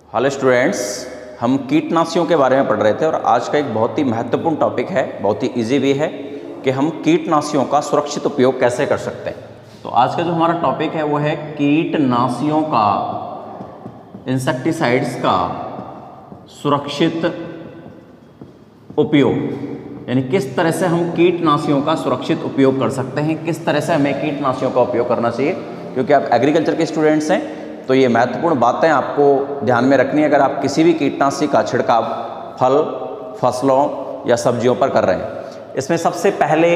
Hello students, हम कीटनाशियों के बारे में पढ़ रहे थे और आज का एक बहुत ही महत्वपूर्ण टॉपिक है, बहुत ही इजी भी है कि हम कीटनाशियों का सुरक्षित उपयोग कैसे कर सकते हैं। तो आज का जो हमारा टॉपिक है वो है कीटनाशियों का, इंसेक्टिसाइड्स का सुरक्षित उपयोग, यानी किस तरह से हम कीटनाशियों का सुरक्षित उपयोग कर सकते हैं, किस तरह से हमें कीटनाशियों का उपयोग करना चाहिए। क्योंकि आप एग्रीकल्चर के स्टूडेंट्स हैं तो ये महत्वपूर्ण बातें आपको ध्यान में रखनी है अगर आप किसी भी कीटनाशी का छिड़काव फल, फसलों या सब्जियों पर कर रहे हैं। इसमें सबसे पहले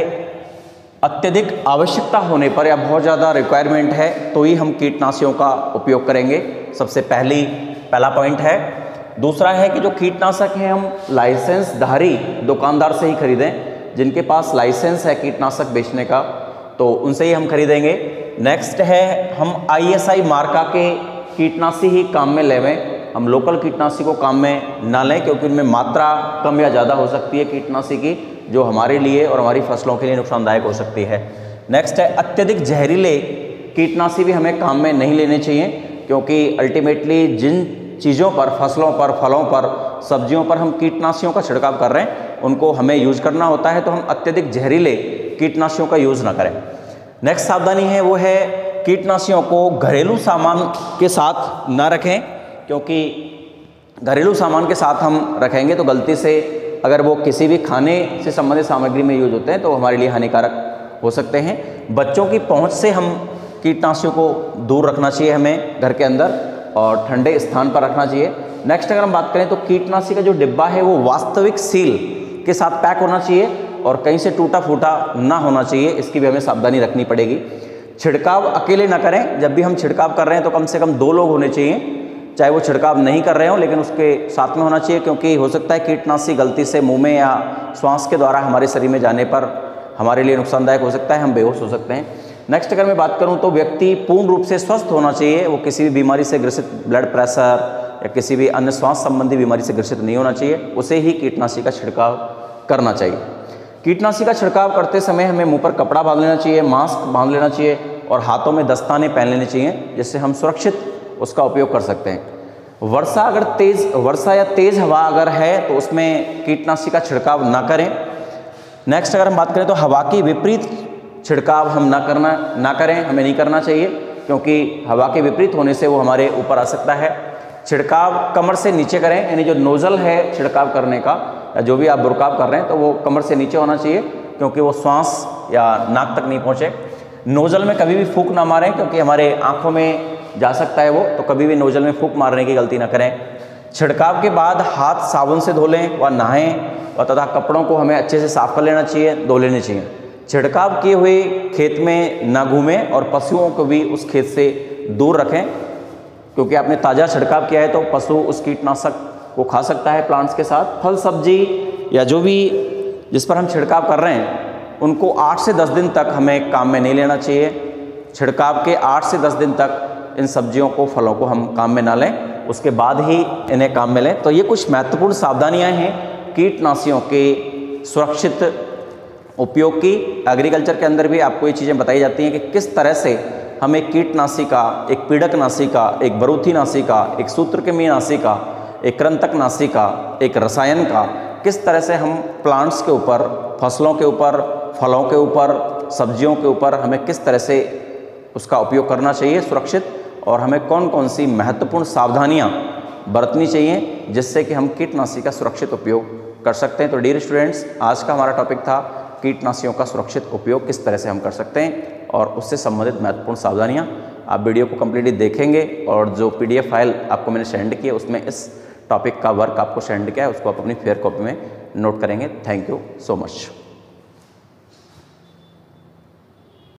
अत्यधिक आवश्यकता होने पर या बहुत ज़्यादा रिक्वायरमेंट है तो ही हम कीटनाशियों का उपयोग करेंगे। सबसे पहला पॉइंट है। दूसरा है कि जो कीटनाशक हैं हम लाइसेंसधारी दुकानदार से ही खरीदें, जिनके पास लाइसेंस है कीटनाशक बेचने का तो उनसे ही हम खरीदेंगे। नेक्स्ट है हम ISI मार्का के कीटनाशी ही काम में लेवें, हम लोकल कीटनाशी को काम में ना लें क्योंकि उनमें मात्रा कम या ज़्यादा हो सकती है कीटनाशी की, जो हमारे लिए और हमारी फसलों के लिए नुकसानदायक हो सकती है। नेक्स्ट है अत्यधिक जहरीले कीटनाशी भी हमें काम में नहीं लेने चाहिए क्योंकि अल्टीमेटली जिन चीज़ों पर, फसलों पर, फलों पर, सब्जियों पर हम कीटनाशियों का छिड़काव कर रहे हैं उनको हमें यूज़ करना होता है, तो हम अत्यधिक जहरीले कीटनाशियों का यूज़ ना करें। नेक्स्ट सावधानी है वो है कीटनाशियों को घरेलू सामान के साथ ना रखें, क्योंकि घरेलू सामान के साथ हम रखेंगे तो गलती से अगर वो किसी भी खाने से संबंधित सामग्री में यूज होते हैं तो हमारे लिए हानिकारक हो सकते हैं। बच्चों की पहुंच से हम कीटनाशियों को दूर रखना चाहिए हमें घर के अंदर और ठंडे स्थान पर रखना चाहिए। नेक्स्ट अगर हम बात करें तो कीटनाशी का जो डिब्बा है वो वास्तविक सील के साथ पैक होना चाहिए और कहीं से टूटा फूटा ना होना चाहिए, इसकी भी हमें सावधानी रखनी पड़ेगी। छिड़काव अकेले ना करें, जब भी हम छिड़काव कर रहे हैं तो कम से कम 2 लोग होने चाहिए, चाहे वो छिड़काव नहीं कर रहे हो लेकिन उसके साथ में होना चाहिए, क्योंकि हो सकता है कीटनाशी गलती से मुंह में या श्वास के द्वारा हमारे शरीर में जाने पर हमारे लिए नुकसानदायक हो सकता है, हम बेहोश हो सकते हैं। नेक्स्ट अगर मैं बात करूँ तो व्यक्ति पूर्ण रूप से स्वस्थ होना चाहिए, वो किसी भी बीमारी से ग्रसित, ब्लड प्रेशर या किसी भी अन्य श्वास संबंधी बीमारी से ग्रसित नहीं होना चाहिए, उसे ही कीटनाशी का छिड़काव करना चाहिए। कीटनाशी का छिड़काव करते समय हमें मुंह पर कपड़ा बांध लेना चाहिए, मास्क बांध लेना चाहिए और हाथों में दस्ताने पहन लेने चाहिए, जिससे हम सुरक्षित उसका उपयोग कर सकते हैं। वर्षा या तेज़ हवा अगर है तो उसमें कीटनाशी का छिड़काव ना करें। नेक्स्ट अगर हम बात करें तो हवा की विपरीत छिड़काव हम ना करें, हमें नहीं करना चाहिए, क्योंकि हवा के विपरीत होने से वो हमारे ऊपर आ सकता है। छिड़काव कमर से नीचे करें, यानी जो नोज़ल है छिड़काव करने का या जो भी आप बुरकाव कर रहे हैं तो वो कमर से नीचे होना चाहिए, क्योंकि वो श्वास या नाक तक नहीं पहुँचे। नोज़ल में कभी भी फूंक ना मारें, क्योंकि हमारे आँखों में जा सकता है वो, तो कभी भी नोज़ल में फूंक मारने की गलती ना करें। छिड़काव के बाद हाथ साबुन से धो लें व नहाएं और तथा कपड़ों को हमें अच्छे से साफ कर लेना चाहिए, धो लेने चाहिए। छिड़काव किए हुए खेत में ना घूमें और पशुओं को भी उस खेत से दूर रखें, क्योंकि आपने ताज़ा छिड़काव किया है तो पशु उस कीटनाशक को खा सकता है प्लांट्स के साथ। फल, सब्जी या जो भी जिस पर हम छिड़काव कर रहे हैं उनको 8 से 10 दिन तक हमें काम में नहीं लेना चाहिए। छिड़काव के 8 से 10 दिन तक इन सब्जियों को, फलों को हम काम में ना लें, उसके बाद ही इन्हें काम में लें। तो ये कुछ महत्वपूर्ण सावधानियां हैं कीटनाशियों के सुरक्षित उपयोग की। एग्रीकल्चर के अंदर भी आपको ये चीज़ें बताई जाती हैं कि किस तरह से हम एक कीटनाशी का, एक पीड़कनाशी का, एक बरूथीनाशी का, एक सूत्रकृमिनाशी का, एक कृंतकनाशी का, एक रसायन का, किस तरह से हम प्लांट्स के ऊपर, फसलों के ऊपर, फलों के ऊपर, सब्जियों के ऊपर हमें किस तरह से उसका उपयोग करना चाहिए सुरक्षित, और हमें कौन कौन सी महत्वपूर्ण सावधानियां बरतनी चाहिए जिससे कि हम कीटनाशी का सुरक्षित उपयोग कर सकते हैं। तो डियर स्टूडेंट्स, आज का हमारा टॉपिक था कीटनाशियों का सुरक्षित उपयोग किस तरह से हम कर सकते हैं और उससे संबंधित महत्वपूर्ण सावधानियाँ। आप वीडियो को कम्प्लीटली देखेंगे और जो PDF फाइल आपको मैंने सेंड की है उसमें इस टॉपिक का वर्क आपको सेंड किया है, उसको आप अपनी फेयर कॉपी में नोट करेंगे। Thank you so much.